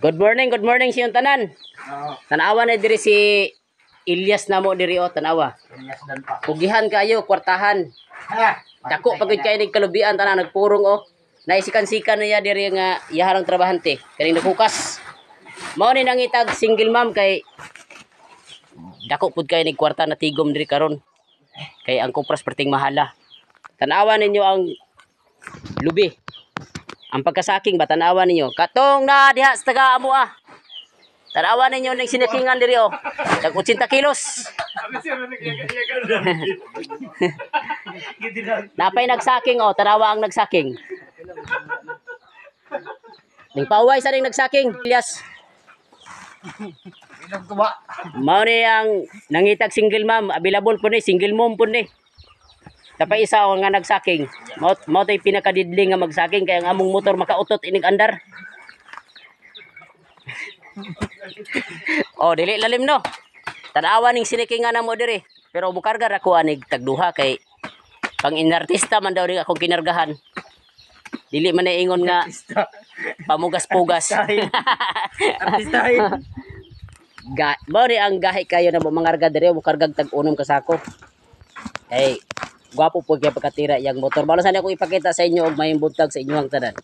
Good morning sa iyong tanan. Oo. Tanawa na diri si Ilyas namo diri o tanawa. Ilyas dan pa. Pugihan kayo, kwartahan. Ha. Dako pagod kay ning kalubian tanan nagpurong o. Naisikan-sikan niya diri nga iyaharang trabahante. Kaning naghukas. Mao ni nangitag single mom kay dako pud kay ning kwarta na tigom diri karon. Kay ang kupras perting mahala. Tanawa ninyo ang lubi. Ang pagkasaking ba tanawa ninyo? Katong na diha sa taga amo ah. Tanawa ninyo ning sinakingan diri o. Tag 80 kilos. Napay nagsaking o, tanawa ang nagsaking. Ning pauway sa ning nagsaking, Ilyas. Inom ko ba? Mao ni ang nangitag single mom, available po ni single mom po ni. Tapay isa o nga nagsaking. Mao tay pinakadidling nga magsaking kay ang among motor makautot inig andar. Oh, dili lalim no. Tanawa ning sinikingan namo diri. Pero bukarga ra ko anig tagduha kay pang inartista man daw ning akong kinargahan. Dili man na ingon nga pamugas-pugas. Artistahin. Mao ni ang gahi kayo na mangarga diri bukargag tag-unom ka sako. Hey, gwapo po kay pagkatira yang motor. Mao sa ako ipakita sa inyo og may buntag sa inyong tanan.